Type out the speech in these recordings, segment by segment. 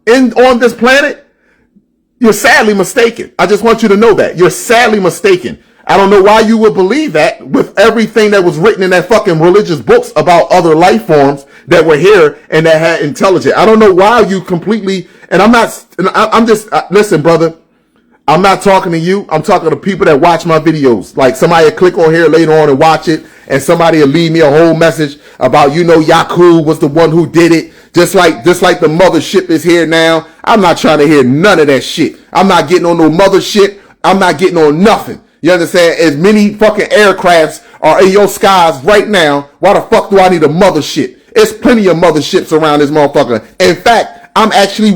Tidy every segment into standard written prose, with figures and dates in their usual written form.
on this planet, you're sadly mistaken. I just want you to know that. You're sadly mistaken. I don't know why you would believe that with everything that was written in that fucking religious books about other life forms that were here and that had intelligence. I don't know why you completely, and I'm just, listen, brother, I'm not talking to you. I'm talking to people that watch my videos. Like somebody will click on here later on and watch it, and somebody will leave me a whole message about, Yakub was the one who did it. Just like the mothership is here now. I'm not trying to hear none of that shit. I'm not getting on no mothership. I'm not getting on nothing. You understand? As many fucking aircrafts are in your skies right now, why the fuck do I need a mothership? There's plenty of motherships around this motherfucker. In fact,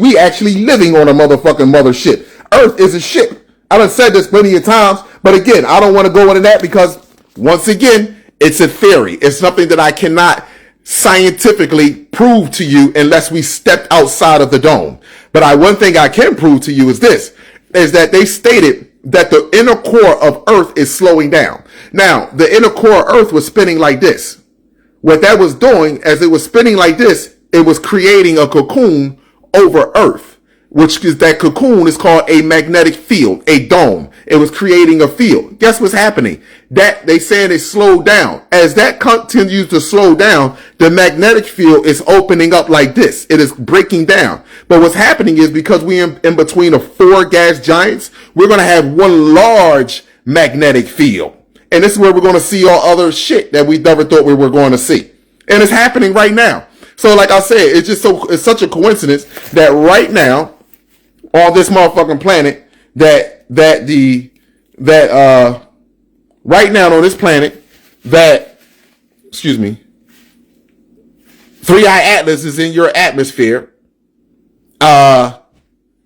we actually living on a motherfucking mothership. Earth is a ship. I done said this plenty of times, but again, I don't want to go into that because, once again, it's a theory. It's something that I cannot scientifically prove to you unless we stepped outside of the dome. But one thing I can prove to you is that they stated that the inner core of Earth is slowing down. Now, the inner core of Earth was spinning like this. What that was doing, as it was spinning like this, it was creating a cocoon over Earth, which is that cocoon is called a magnetic field, a dome. It was creating a field. Guess what's happening? That they saying it slowed down. As that continues to slow down, the magnetic field is opening up like this. It is breaking down. But what's happening is because we're in between of 4 gas giants, we're going to have one large magnetic field. And this is where we're going to see all other shit that we never thought we were going to see. And it's happening right now. So like I said, it's such a coincidence that right now, on this motherfucking planet, right now on this planet, Three-Eye Atlas is in your atmosphere.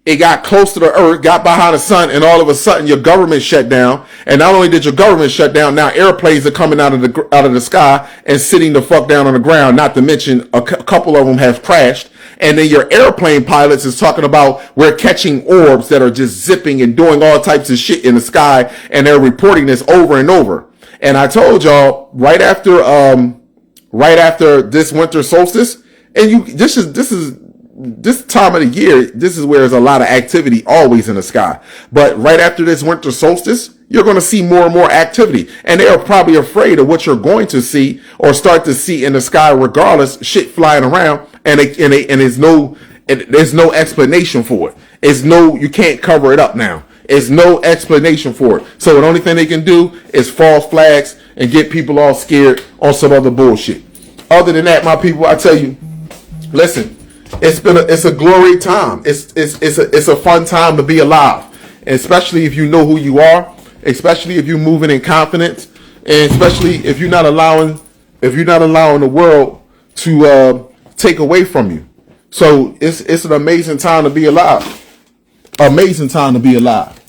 It got close to the Earth, got behind the sun, and all of a sudden your government shut down. And not only did your government shut down, now airplanes are coming out of the sky and sitting the fuck down on the ground. Not to mention a couple of them have crashed. And then your airplane pilots is talking about we're catching orbs that are just zipping and doing all types of shit in the sky, and they're reporting this over and over. And I told y'all right after this winter solstice, and this time of the year, this is where there's a lot of activity always in the sky. But right after this winter solstice, you're going to see more and more activity. And they are probably afraid of what you're going to see or start to see in the sky regardless, shit flying around, and there's no explanation for it. You can't cover it up now. There's no explanation for it. So the only thing they can do is false flags and get people all scared on some other bullshit. Other than that, my people, I tell you, listen, it's a glory time. It's a fun time to be alive, and especially if you know who you are, especially if you're moving in confidence, and especially if you're not allowing the world to take away from you. So it's an amazing time to be alive. Amazing time to be alive.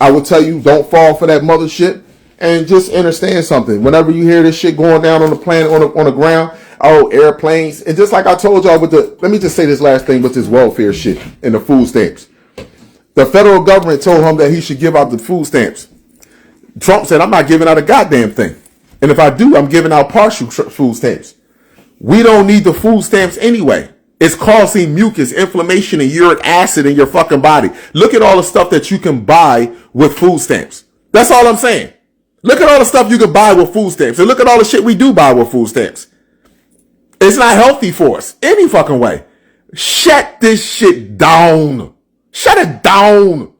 I will tell you, don't fall for that mothership, and just understand something. Whenever you hear this shit going down on the planet, on the ground, airplanes, and just like I told y'all let me just say this last thing with this welfare shit and the food stamps. The federal government told him that he should give out the food stamps. Trump said, I'm not giving out a goddamn thing. And if I do, I'm giving out partial food stamps. We don't need the food stamps anyway. It's causing mucus, inflammation, and uric acid in your fucking body. Look at all the stuff that you can buy with food stamps. That's all I'm saying. Look at all the stuff you can buy with food stamps. And look at all the shit we do buy with food stamps. It's not healthy for us any fucking way. Shut this shit down. Shut it down.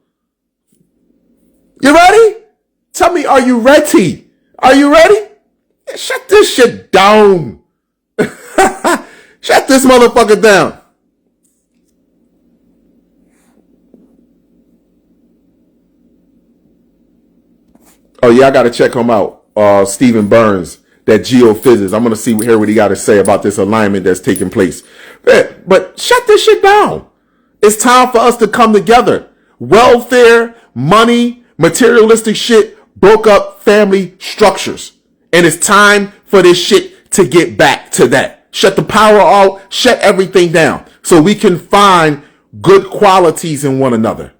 You ready? Tell me, are you ready? Are you ready? Shut this shit down. Shut this motherfucker down. Oh yeah, I gotta check him out. Stephen Burns, that geophysics. I'm gonna hear what he got to say about this alignment that's taking place. But shut this shit down. It's time for us to come together. Welfare, money, materialistic shit broke up family structures. And it's time for this shit to get back to that. Shut the power out, shut everything down so we can find good qualities in one another.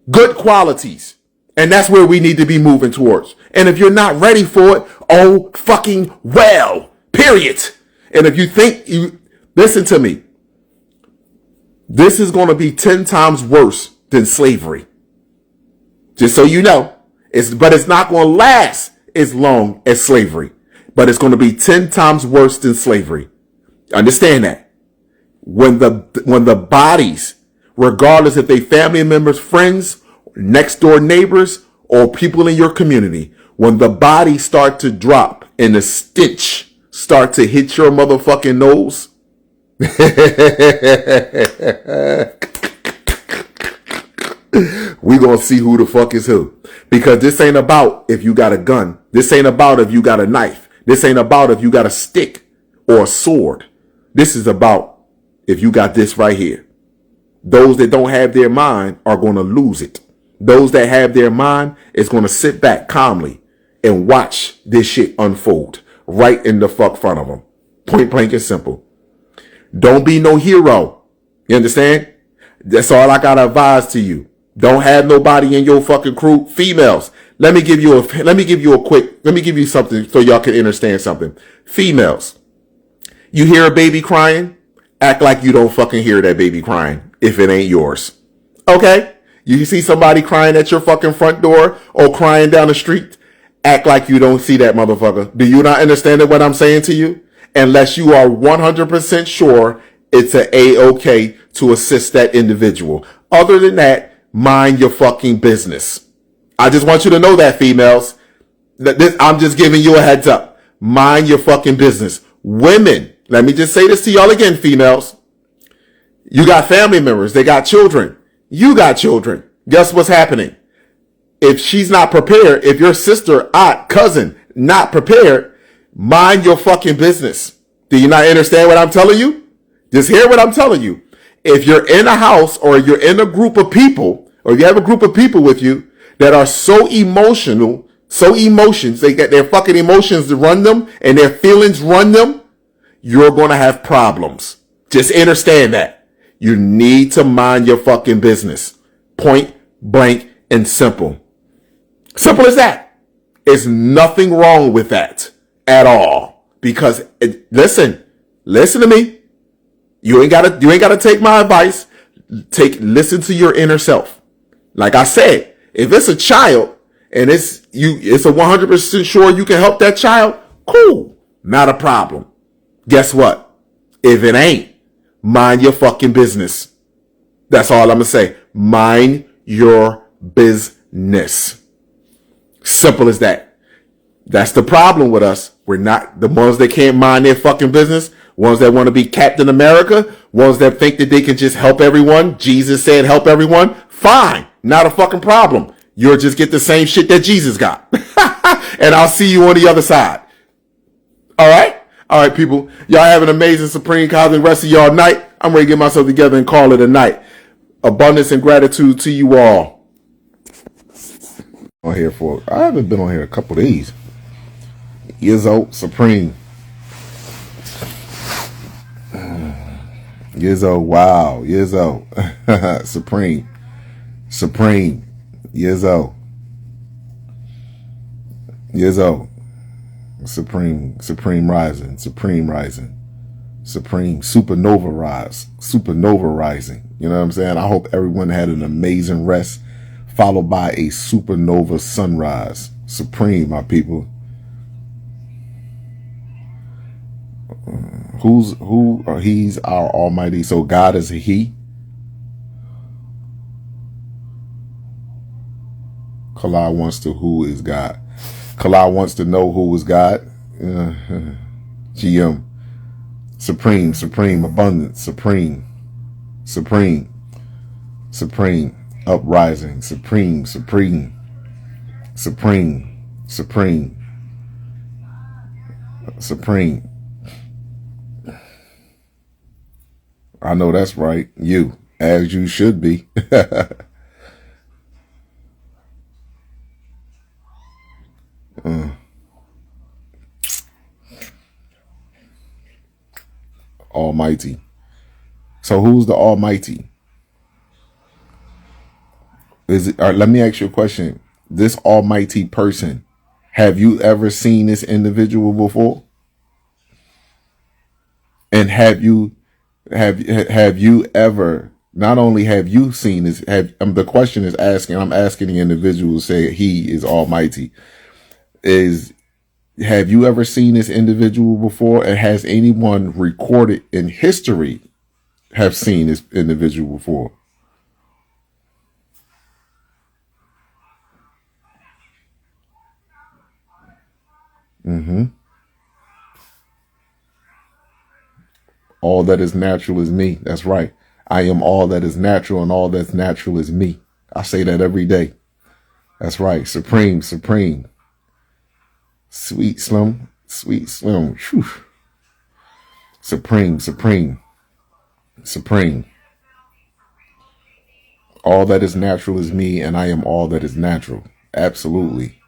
Good qualities. And that's where we need to be moving towards. And if you're not ready for it, oh fucking well, period. And if you think listen to me. This is going to be 10 times worse than slavery. Just so you know. But it's not going to last as long as slavery. But it's going to be 10 times worse than slavery. Understand that. When the bodies, regardless if they family members, friends, next door neighbors, or people in your community, when the bodies start to drop and the stench start to hit your motherfucking nose, we gonna see who the fuck is who. Because this ain't about if you got a gun. This ain't about if you got a knife. This ain't about if you got a stick or a sword. This is about if you got this right here. Those that don't have their mind are going to lose it. Those that have their mind is going to sit back calmly and watch this shit unfold right in the fuck front of them. Point blank and simple. Don't be no hero. You understand? That's all I got to advise to you. Don't have nobody in your fucking crew. Females, let me give you something so y'all can understand something. Females, you hear a baby crying? Act like you don't fucking hear that baby crying if it ain't yours. Okay? You see somebody crying at your fucking front door or crying down the street? Act like you don't see that motherfucker. Do you not understand what I'm saying to you? Unless you are 100% sure it's a A-okay to assist that individual. Other than that, mind your fucking business. I just want you to know that, females. I'm just giving you a heads up. Mind your fucking business. Women, let me just say this to y'all again, females. You got family members. They got children. You got children. Guess what's happening? If she's not prepared, if your sister, aunt, cousin, not prepared, mind your fucking business. Do you not understand what I'm telling you? Just hear what I'm telling you. If you're in a house or you're in a group of people, or you have a group of people with you that are so emotional, they got their fucking emotions to run them and their feelings run them, you're going to have problems. Just understand that. You need to mind your fucking business. Point blank and simple. Simple as that. There's nothing wrong with that at all. Because listen to me. You ain't gotta take my advice. Listen to your inner self. Like I said, if it's a child and it's a 100% sure you can help that child, cool. Not a problem. Guess what? If it ain't, mind your fucking business. That's all I'm gonna say. Mind your business. Simple as that. That's the problem with us. We're not the ones that can't mind their fucking business. Ones that want to be Captain America. Ones that think that they can just help everyone. Jesus said help everyone. Fine. Not a fucking problem. You'll just get the same shit that Jesus got. And I'll see you on the other side. All right? All right, people. Y'all have an amazing Supreme Cosmic rest of y'all night. I'm ready to get myself together and call it a night. Abundance and gratitude to you all. I haven't been on here a couple of days. Izzo, Supreme. Izzo, wow. Izzo. Supreme. Izzo. Supreme rising. Supreme supernova rising. You know what I'm saying? I hope everyone had an amazing rest, followed by a supernova sunrise. Supreme, my people. He's our Almighty. So God is a He. Kala wants to who is God. Kala wants to know who is God. GM. Supreme, abundance, supreme, uprising, supreme. I know that's right. You, as you should be. Almighty. So who's the Almighty? Let me ask you a question. This Almighty person, have you ever seen this individual before? And have you ever Not only have you seen this, the question is asking, I'm asking the individual who say he is almighty, is have you ever seen this individual before? And has anyone recorded in history have seen this individual before? All that is natural is me. That's right. I am all that is natural, and all that's natural is me. I say that every day. That's right. Supreme, supreme. Sweet Slim. Sweet Slim. Whew. Supreme, supreme, supreme. All that is natural is me, and I am all that is natural. Absolutely.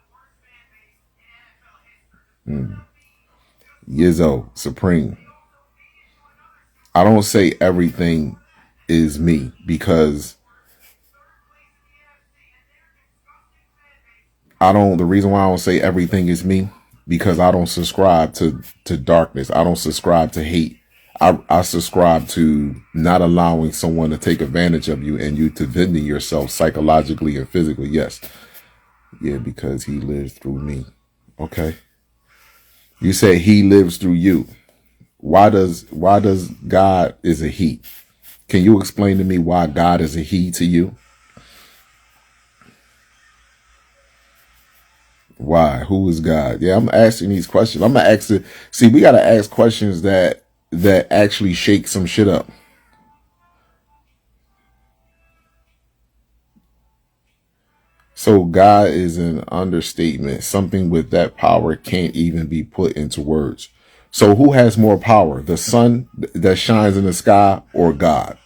Yizzo, supreme. I don't say everything is me because the reason why I don't say everything is me, because I don't subscribe to darkness. I don't subscribe to hate. I subscribe to not allowing someone to take advantage of you and you to vending yourself psychologically and physically. Yes. Yeah, because he lives through me. Okay. You say he lives through you. Why does God is a he? Can you explain to me why God is a he to you? Why? Who is God? Yeah, I'm asking these questions. I'm gonna ask it. See, we gotta ask questions that actually shake some shit up. So God is an understatement. Something with that power can't even be put into words. So who has more power? The sun that shines in the sky or God?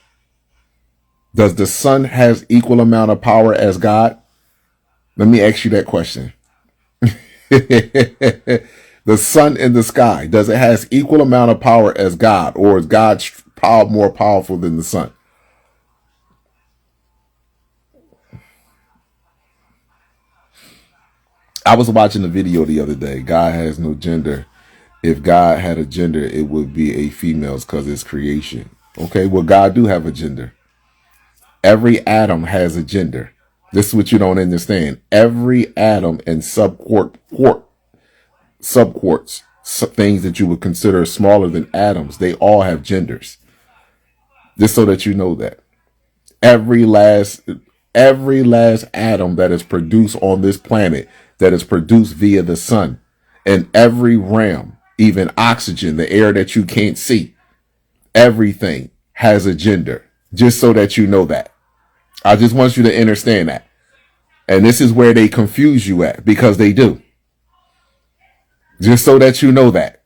Does the sun have equal amount of power as God? Let me ask you that question. The sun in the sky, does it have equal amount of power as God, or is God's power more powerful than the sun? I was watching a video the other day. God has no gender. If God had a gender, it would be a female's because it's creation. Okay, well, God do have a gender. Every atom has a gender. This is what you don't understand. Every atom and subquarks, things that you would consider smaller than atoms, they all have genders. Just so that you know that. Every last atom that is produced on this planet, that is produced via the sun, and every realm, even oxygen, the air that you can't see, everything has a gender. Just so that you know that. I just want you to understand that. And this is where they confuse you at, because they do. Just so that you know that.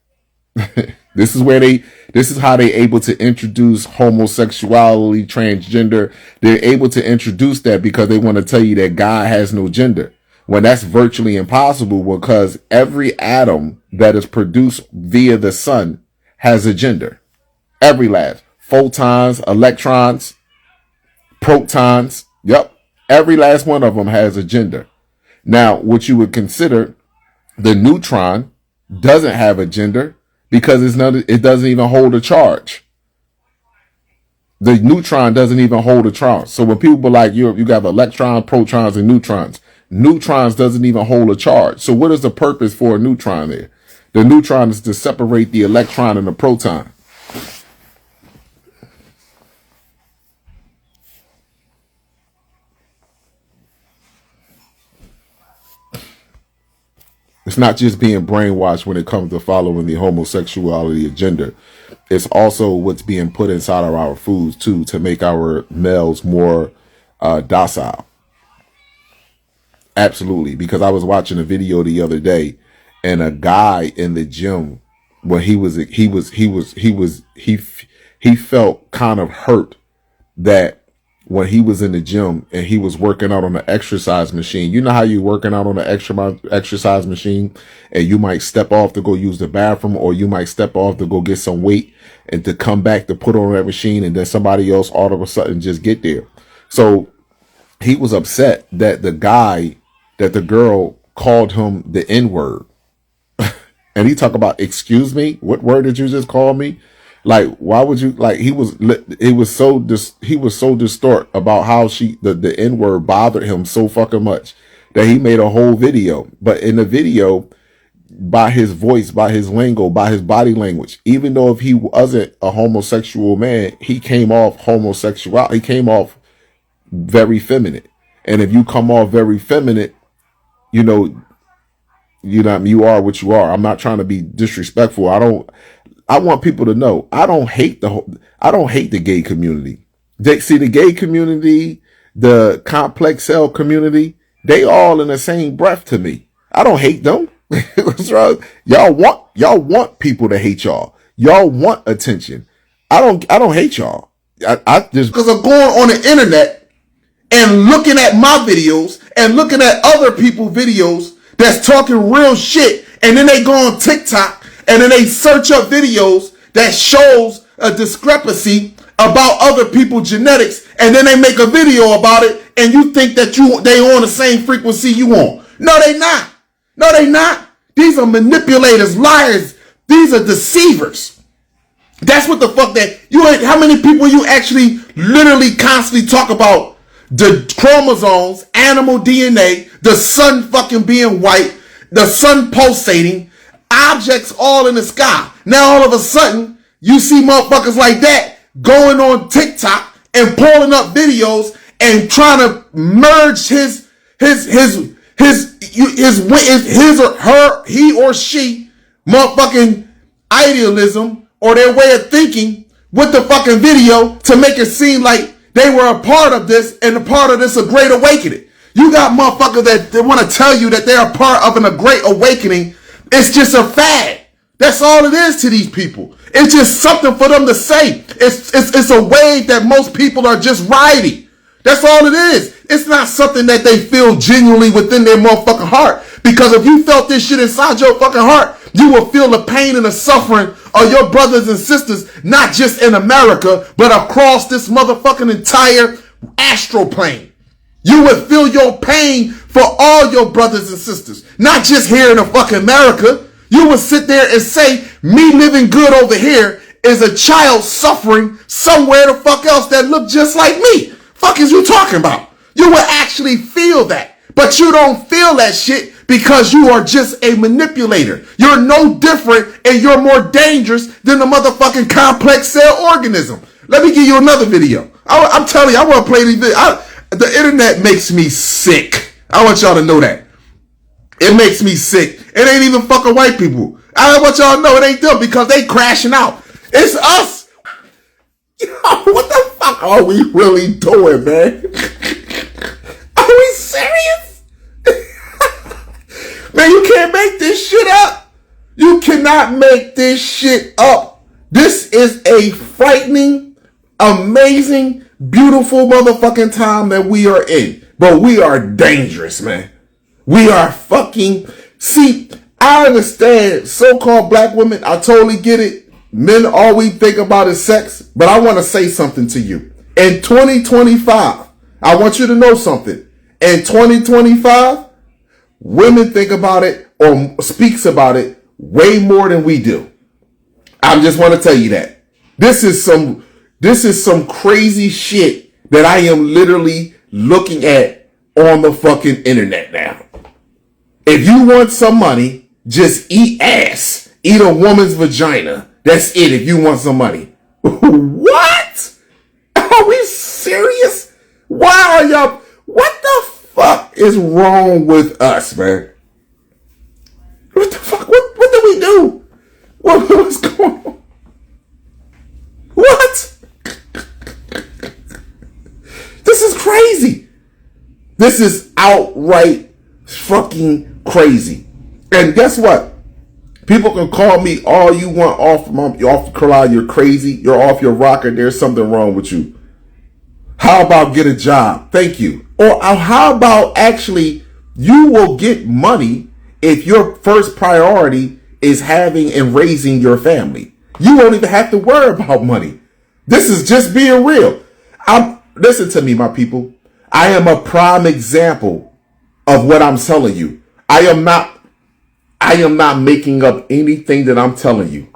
This is how they able to introduce homosexuality, transgender. They're able to introduce that because they want to tell you that God has no gender. When that's virtually impossible, because every atom that is produced via the sun has a gender. Every last. Photons, electrons, protons. Yep. Every last one of them has a gender. Now, what you would consider the neutron doesn't have a gender because it doesn't even hold a charge. The neutron doesn't even hold a charge. So when people are like, you got electrons, protons, and neutrons. Neutrons doesn't even hold a charge. So what is the purpose for a neutron there? The neutron is to separate the electron and the proton. It's not just being brainwashed when it comes to following the homosexuality agenda. It's also what's being put inside of our foods too, to make our males more docile. Absolutely, because I was watching a video the other day, and a guy in the gym, when he felt kind of hurt that when he was in the gym and he was working out on the exercise machine. You know how you're working out on the exercise machine and you might step off to go use the bathroom, or you might step off to go get some weight and to come back to put on that machine, and then somebody else all of a sudden just get there. So he was upset that the girl called him the N-word. And he talked about, excuse me, what word did you just call me? Like, why would you like? He was so distort about how the N word bothered him so fucking much that he made a whole video. But in the video, by his voice, by his lingo, by his body language, even though if he wasn't a homosexual man, he came off homosexual. He came off very feminine. And if you come off very feminine, you know, you are what you are. I'm not trying to be disrespectful. I want people to know I don't hate the gay community. The gay community, the complex cell community, they all in the same breath to me. I don't hate them. What's wrong? Y'all want people to hate y'all. Y'all want attention. I don't hate y'all. I just, because I'm going on the internet and looking at my videos and looking at other people's videos that's talking real shit, and then they go on TikTok and then they search up videos that shows a discrepancy about other people's genetics, and then they make a video about it, and you think that they on the same frequency you on. No, they not. No, they not. These are manipulators, liars. These are deceivers. That's what the fuck that you ain't. How many people you actually literally constantly talk about the chromosomes, animal DNA, the sun fucking being white, the sun pulsating, objects all in the sky. Now all of a sudden you see motherfuckers like that going on TikTok and pulling up videos and trying to merge his or her, he or she motherfucking idealism or their way of thinking with the fucking video to make it seem like they were a part of this, and a part of this a great awakening. You got motherfuckers that they want to tell you that they're a part of a great awakening. It's just a fad. That's all it is to these people. It's just something for them to say. It's a wave that most people are just riding. That's all it is. It's not something that they feel genuinely within their motherfucking heart. Because if you felt this shit inside your fucking heart, you will feel the pain and the suffering of your brothers and sisters, not just in America, but across this motherfucking entire astral plane. You would feel your pain for all your brothers and sisters, not just here in fucking America. You would sit there and say, me living good over here is a child suffering somewhere the fuck else that look just like me. Fuck is you talking about? You would actually feel that, but you don't feel that shit because you are just a manipulator. You're no different and you're more dangerous than the motherfucking complex cell organism. Let me give you another video. I'm telling you, I want to play these videos. The internet makes me sick. I want y'all to know that. It makes me sick. It ain't even fucking white people. I want y'all to know it ain't them because they crashing out. It's us. Yo, what the fuck are we really doing, man? Are we serious? Man, you can't make this shit up. You cannot make this shit up. This is a frightening, amazing, beautiful motherfucking time that we are in. But we are dangerous, man. We are fucking... See, I understand so-called black women. I totally get it. Men, all we think about is sex. But I want to say something to you. In 2025, I want you to know something. In 2025, women think about it or speaks about it way more than we do. I just want to tell you that. This is some crazy shit that I am literally looking at on the fucking internet now. If you want some money, just eat ass. Eat a woman's vagina. That's it if you want some money. What? Are we serious? Why are y'all... What the fuck is wrong with us, man? What the fuck? What did we do? What's going on? What? This is crazy. This is outright fucking crazy. And guess what? People can call me all you want off the cloud. You're crazy. You're off your rocker. There's something wrong with you. How about get a job? Thank you. Or how about actually you will get money if your first priority is having and raising your family. You won't even have to worry about money. This is just being real. Listen to me, my people. I am a prime example of what I'm telling you. I am not making up anything that I'm telling you.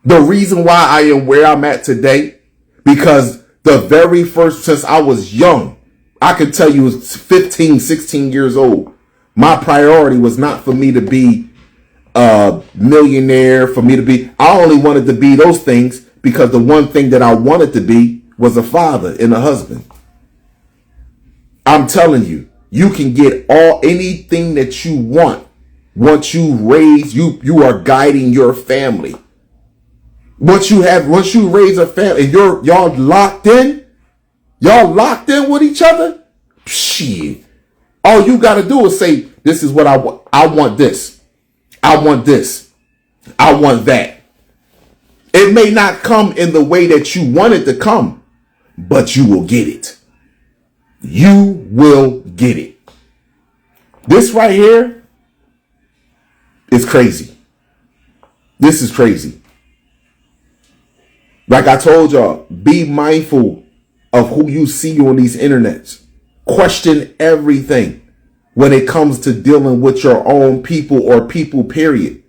The reason why I am where I'm at today, because the very first, since I was young, I can tell you, was 15, 16 years old, my priority was not for me to be a millionaire, for me to be, I only wanted to be those things because the one thing that I wanted to be was a father and a husband. I'm telling you, you can get anything that you want once you raise, you are guiding your family. Once you raise a family and y'all locked in with each other, shit. All you gotta do is say, this is what I want. I want this. I want this. I want that. It may not come in the way that you want it to come, but you will get it. You will get it. This right here is crazy. This is crazy. Like I told y'all, be mindful of who you see on these internets. Question everything when it comes to dealing with your own people or people, period.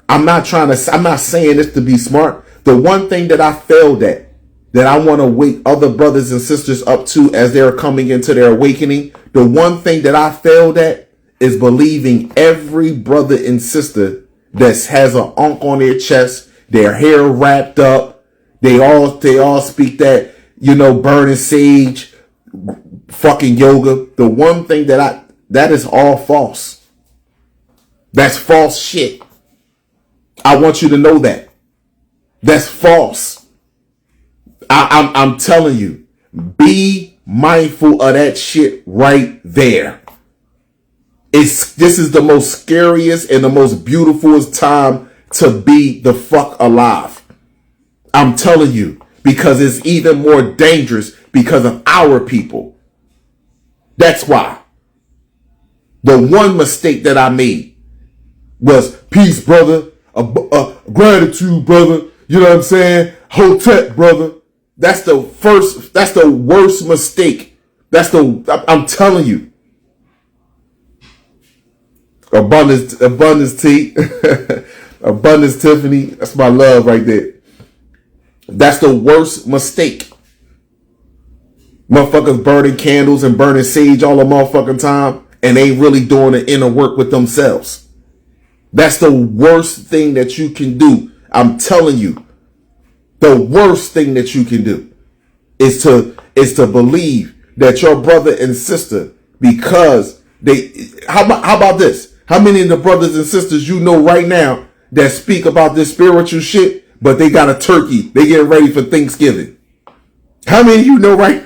I'm not saying this to be smart. The one thing that I failed at, that I want to wake other brothers and sisters up to as they're coming into their awakening, the one thing that I failed at is believing every brother and sister that has an unk on their chest, their hair wrapped up, they all speak that, burning sage, fucking yoga. The one thing that is all false. That's false shit. I want you to know that. That's false. I'm telling you, be mindful of that shit right there. This is the most scariest and the most beautiful time to be the fuck alive. I'm telling you, because it's even more dangerous because of our people. That's why. The one mistake that I made was peace, brother, gratitude, brother. You know what I'm saying? Hotep, brother. That's the worst mistake. I'm telling you. Abundance T. Abundance Tiffany. That's my love right there. That's the worst mistake. Motherfuckers burning candles and burning sage all the motherfucking time and ain't really doing the inner work with themselves. That's the worst thing that you can do. I'm telling you. The worst thing that you can do is to believe that your brother and sister, because how about this? How many of the brothers and sisters you know right now that speak about this spiritual shit, but they got a turkey, they getting ready for Thanksgiving? How many of you know right?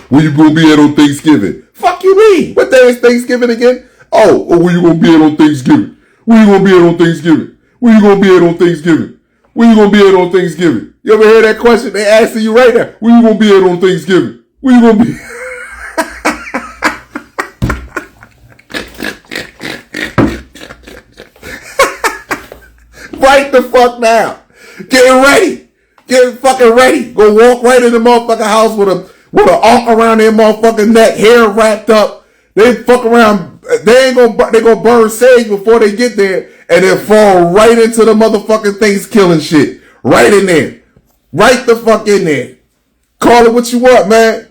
Where you gonna be at on Thanksgiving? Fuck you mean? What day is Thanksgiving again? Oh, where you gonna be at on Thanksgiving? Where you gonna be at on Thanksgiving? Where you gonna be at on Thanksgiving? Where you gonna be at on Thanksgiving? You ever hear that question? They asking you right now. Where you gonna be at on Thanksgiving? Where you gonna be? Right the fuck now. Get ready. Get fucking ready. Go walk right in the motherfucking house with a arc around their motherfucking neck, hair wrapped up. They fuck around. They gonna burn sage before they get there, and then fall right into the motherfucking Thanksgiving shit. Right in there. Right the fuck in there. Call it what you want, man.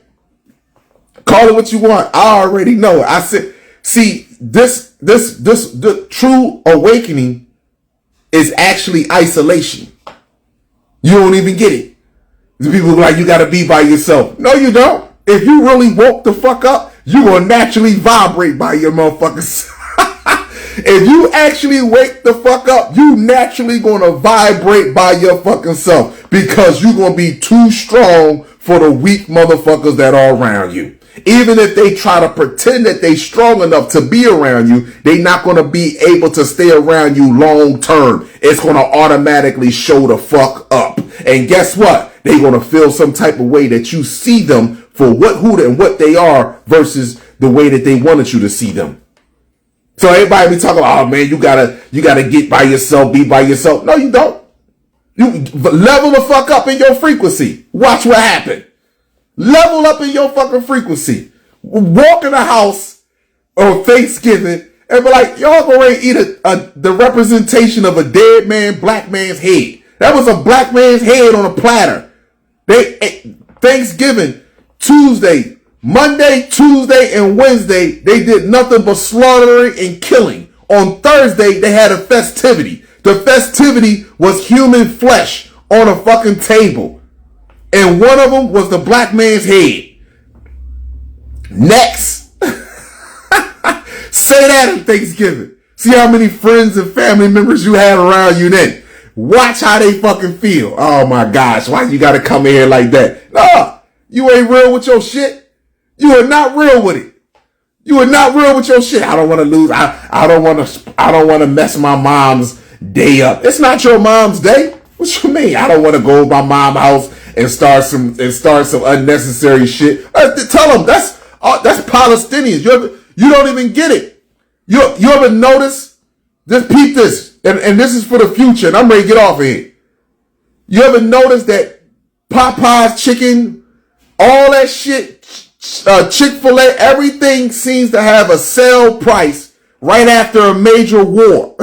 Call it what you want. I already know it. I said, see, the true awakening is actually isolation. You don't even get it. People are like, you gotta be by yourself. No, you don't. If you really woke the fuck up, you will naturally vibrate by your motherfuckers. If you actually wake the fuck up, you naturally gonna vibrate by your fucking self, because you gonna be too strong for the weak motherfuckers that are around you. Even if they try to pretend that they strong enough to be around you, they not going to be able to stay around you long term. It's going to automatically show the fuck up. And guess what? They're going to feel some type of way that you see them for who and what they are versus the way that they wanted you to see them. So everybody be talking about, oh man, you gotta get by yourself, be by yourself. No, you don't. You level the fuck up in your frequency. Watch what happens. Level up in your fucking frequency. Walk in the house on Thanksgiving and be like, y'all gonna eat the representation of a dead man, black man's head. That was a black man's head on a platter. Thanksgiving, Tuesday, Monday, Tuesday, and Wednesday, they did nothing but slaughtering and killing. On Thursday, they had a festivity. The festivity was human flesh on a fucking table. And one of them was the black man's head. Next. Say that on Thanksgiving. See how many friends and family members you have around you then. Watch how they fucking feel. Oh my gosh, why you gotta come in here like that? No, you ain't real with your shit. You are not real with it. You are not real with your shit. I don't want to lose. I don't want to mess my mom's day up. It's not your mom's day. What you mean? I don't want to go to my mom's house and start some unnecessary shit. Tell them that's Palestinians. You don't even get it. You ever notice? Just peep this, and this is for the future. And I'm ready to get off of here. You ever notice that Popeye's chicken, all that shit, Chick-fil-A, everything seems to have a sale price right after a major war.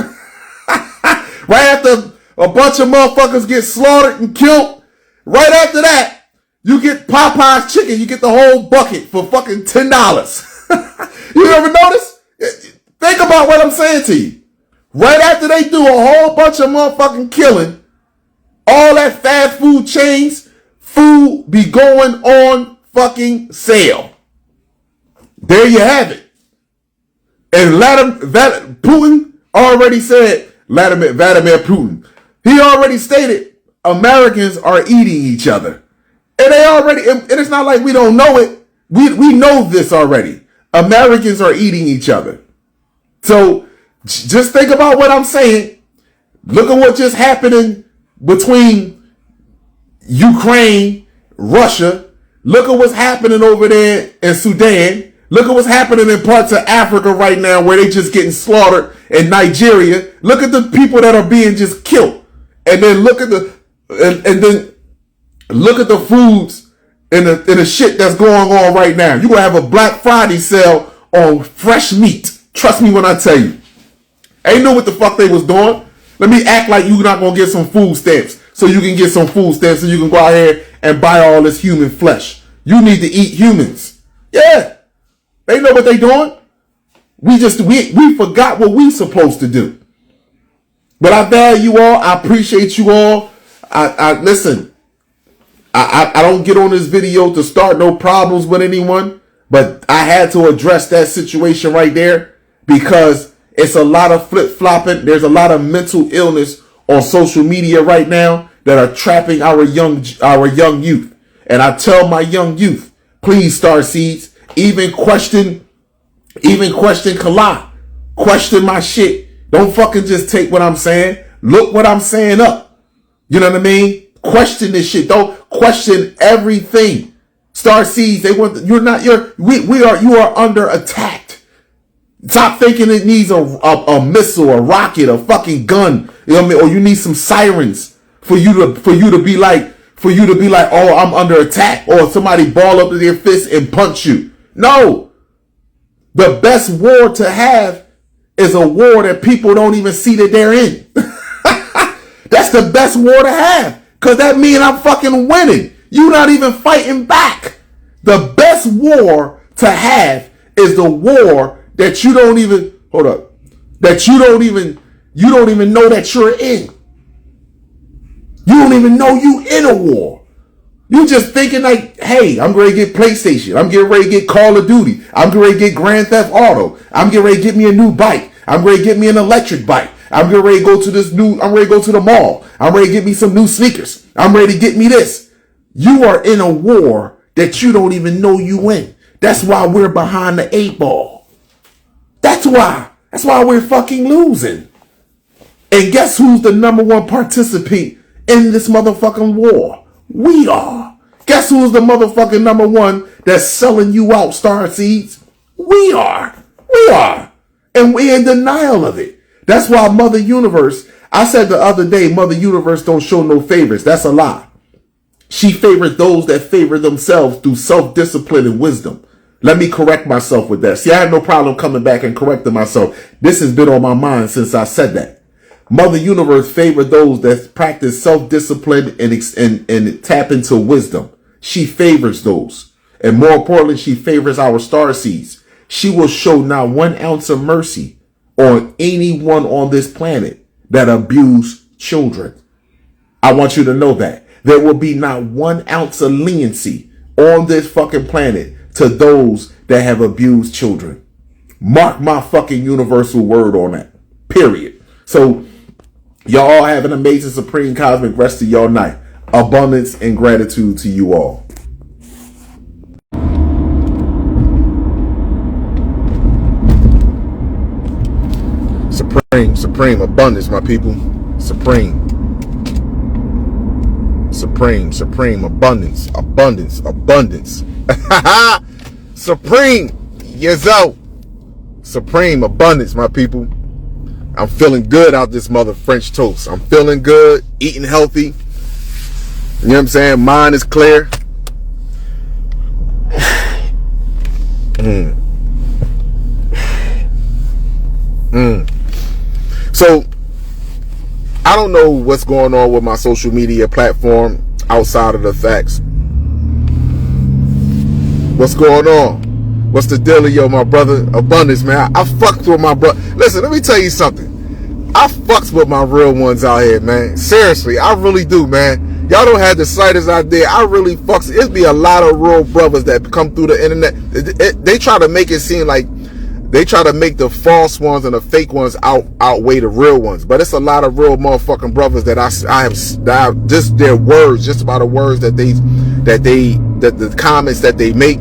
Right after a bunch of motherfuckers get slaughtered and killed, right after that, you get Popeye's chicken. You get the whole bucket for fucking $10. You ever notice? Think about what I'm saying to you. Right after they do a whole bunch of motherfucking killing, all that fast food chains, food be going on fucking sale. There you have it. And Putin already said, Vladimir Putin, he already stated Americans are eating each other. And it's not like we don't know it. We know this already. Americans are eating each other. So just think about what I'm saying. Look at what just happened between Ukraine, Russia. Look at what's happening over there in Sudan. Look at what's happening in parts of Africa right now where they just getting slaughtered. In Nigeria, look at the people that are being just killed. And then look at the foods and the shit that's going on right now. You're gonna have a Black Friday sale on fresh meat. Trust me when I tell you. Ain't know what the fuck they was doing. Let me act like you're not gonna get some food stamps so you can get some food stamps so you can go out here and buy all this human flesh. You need to eat humans. Yeah. They know what they doing. We forgot what we supposed to do. But I value you all. I appreciate you all. Listen. I don't get on this video to start no problems with anyone, but I had to address that situation right there because it's a lot of flip-flopping. There's a lot of mental illness on social media right now that are trapping our young youth. And I tell my young youth, please, Starseeds, even question Kala. Question my shit. Don't fucking just take what I'm saying. Look what I'm saying up. You know what I mean? Question this shit. Don't question everything. Starseeds, you are under attack. Stop thinking it needs a missile, a rocket, a fucking gun. You know what I mean? Or you need some sirens for you to be like, oh, I'm under attack. Or somebody ball up to their fist and punch you. No. The best war to have is a war that people don't even see that they're in. That's the best war to have. Because that means I'm fucking winning. You're not even fighting back. The best war to have is the war that you don't even, that you don't even know that you're in. You don't even know you in a war. You just thinking like, hey, I'm ready to get PlayStation. I'm getting ready to get Call of Duty. I'm getting ready to get Grand Theft Auto. I'm getting ready to get me a new bike. I'm ready to get me an electric bike. I'm getting ready to go to I'm ready to go to the mall. I'm ready to get me some new sneakers. I'm ready to get me this. You are in a war that you don't even know you in. That's why we're behind the 8 ball. That's why we're fucking losing. And guess who's the number one participant in this motherfucking war? We are. Guess who's the motherfucking number one that's selling you out, Starseeds? We are. We are. And we're in denial of it. That's why Mother Universe, I said the other day, Mother Universe don't show no favors. That's a lie. She favors those that favor themselves through self-discipline and wisdom. Let me correct myself with that. See, I have no problem coming back and correcting myself. This has been on my mind since I said that. Mother Universe favored those that practice self-discipline and tap into wisdom. She favors those. And more importantly, she favors our star seeds. She will show not 1 ounce of mercy on anyone on this planet that abuse children. I want you to know that. There will be not 1 ounce of leniency on this fucking planet to those that have abused children. Mark my fucking universal word on that. Period. So, y'all all have an amazing, supreme, cosmic rest of your night. Abundance and gratitude to you all. Supreme abundance, my people. Supreme abundance. Supreme, yes out. Supreme abundance, my people. I'm feeling good out this mother French toast. I'm feeling good, eating healthy. You know what I'm saying? Mind is clear. So, I don't know what's going on with my social media platform outside of the facts. What's going on? What's the dealio, my brother? Abundance, man. I fucked with my brother. Listen, let me tell you something. I fucks with my real ones out here, man. Seriously, I really do, man. Y'all don't have the slightest idea. I really fucks. It be a lot of real brothers that come through the internet. They try to make it seem like they try to make the false ones and the fake ones outweigh the real ones. But it's a lot of real motherfucking brothers that I have just their words, just about the words that the comments that they make,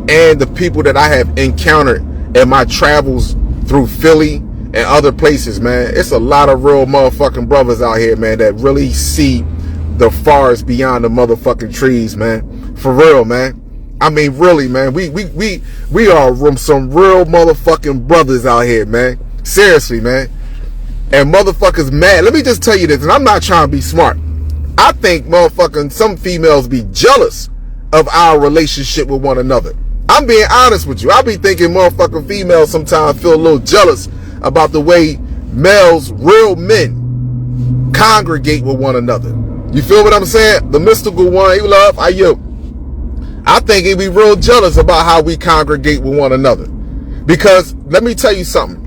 and the people that I have encountered in my travels through Philly and other places, man. It's a lot of real motherfucking brothers out here, man, that really see the forest beyond the motherfucking trees, man. For real, man. I mean, really, man. We are some real motherfucking brothers out here, man. Seriously, man. And motherfuckers mad. Let me just tell you this, and I'm not trying to be smart. I think motherfucking some females be jealous of our relationship with one another. I'm being honest with you. I be thinking motherfucking females sometimes feel a little jealous about the way males, real men, congregate with one another. You feel what I'm saying? The mystical one, you love, I think he'd be real jealous about how we congregate with one another. Because let me tell you something.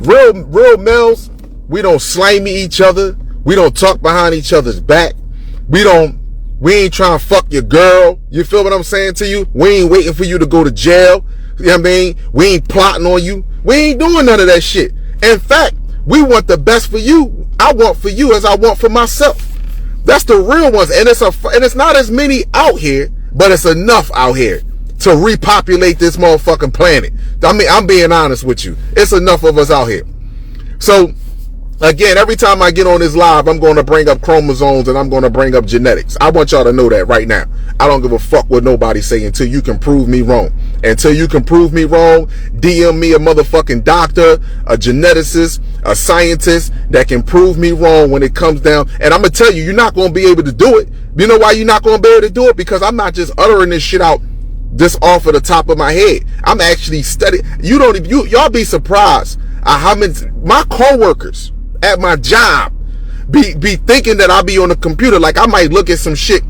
Real males, we don't slimy each other. We don't talk behind each other's back. We ain't trying to fuck your girl. You feel what I'm saying to you? We ain't waiting for you to go to jail. You know what I mean? We ain't plotting on you. We ain't doing none of that shit. In fact, we want the best for you. I want for you as I want for myself. That's the real ones. And it's not as many out here, but it's enough out here to repopulate this motherfucking planet. I mean, I'm being honest with you. It's enough of us out here. So, again, every time I get on this live, I'm going to bring up chromosomes and I'm going to bring up genetics. I want y'all to know that right now. I don't give a fuck what nobody say until you can prove me wrong. Until you can prove me wrong, DM me a motherfucking doctor, a geneticist, a scientist that can prove me wrong when it comes down. And I'm going to tell you, you're not going to be able to do it. You know why you're not going to be able to do it? Because I'm not just uttering this shit out just off of the top of my head. I'm actually studying. Y'all be surprised at how many my coworkers at my job be thinking that I'll be on the computer. Like I might look at some shit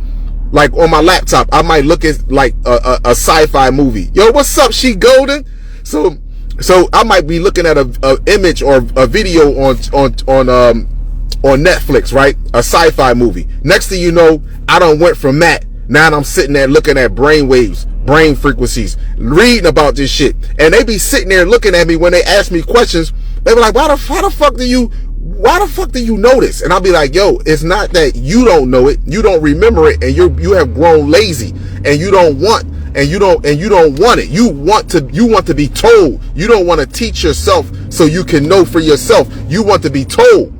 like on my laptop. I might look at like a sci-fi movie. Yo, what's up, She Golden? So I might be looking at a image or a video on Netflix, right? A sci-fi movie. Next thing you know, I done went from that. Now I'm sitting there looking at brain waves, brain frequencies, reading about this shit. And they be sitting there looking at me when they ask me questions. They be like, why the fuck do you know this? And I'll be like, yo, it's not that you don't know it, you don't remember it, and you have grown lazy, and you don't want it. You want to be told. You don't want to teach yourself so you can know for yourself. You want to be told.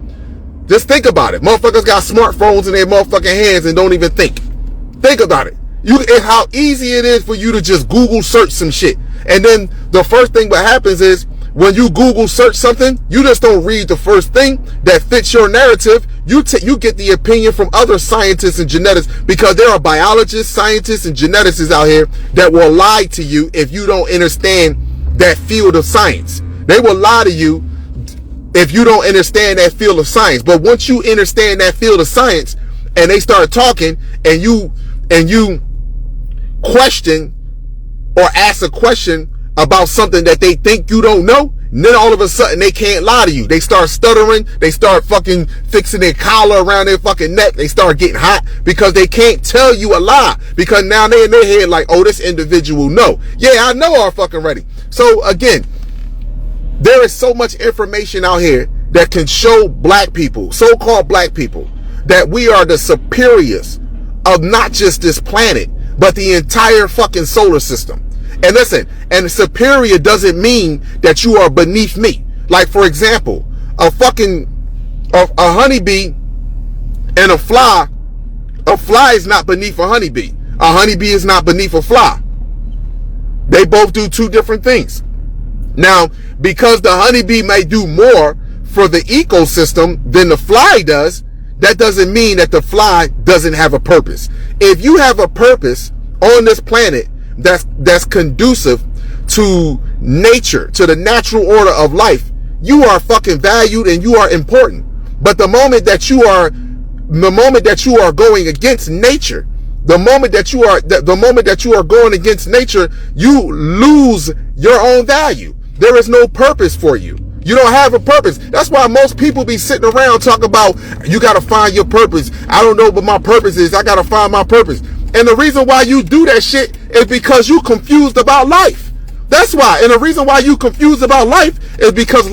Just think about it. Motherfuckers got smartphones in their motherfucking hands and don't even think. Think about it. How easy it is for you to just Google search some shit. And then the first thing that happens is when you Google search something, you just don't read the first thing that fits your narrative. You get the opinion from other scientists and geneticists, because there are biologists, scientists, and geneticists out here that will lie to you if you don't understand that field of science. They will lie to you if you don't understand that field of science. But once you understand that field of science and they start talking and you question or ask a question about something that they think you don't know, and then all of a sudden they can't lie to you. They start stuttering. They start fucking fixing their collar around their fucking neck. They start getting hot because they can't tell you a lie, because now they in their head like, oh, this individual know. Yeah, I know I'm fucking ready. So again, there is so much information out here that can show black people, so-called black people, that we are the superiors of not just this planet, but the entire fucking solar system. And listen, and superior doesn't mean that you are beneath me. Like, for example, a honeybee and a fly is not beneath a honeybee. A honeybee is not beneath a fly. They both do two different things. Now, because the honeybee may do more for the ecosystem than the fly does, that doesn't mean that the fly doesn't have a purpose. If you have a purpose on this planet that's conducive to nature, to the natural order of life, you are fucking valued and you are important. But the moment that you are going against nature, the moment that you are going against nature, you lose your own value. There is no purpose for you. You don't have a purpose. That's why most people be sitting around talking about, you got to find your purpose. I don't know what my purpose is. I got to find my purpose. And the reason why you do that shit is because you confused about life. That's why. And the reason why you confused about life is because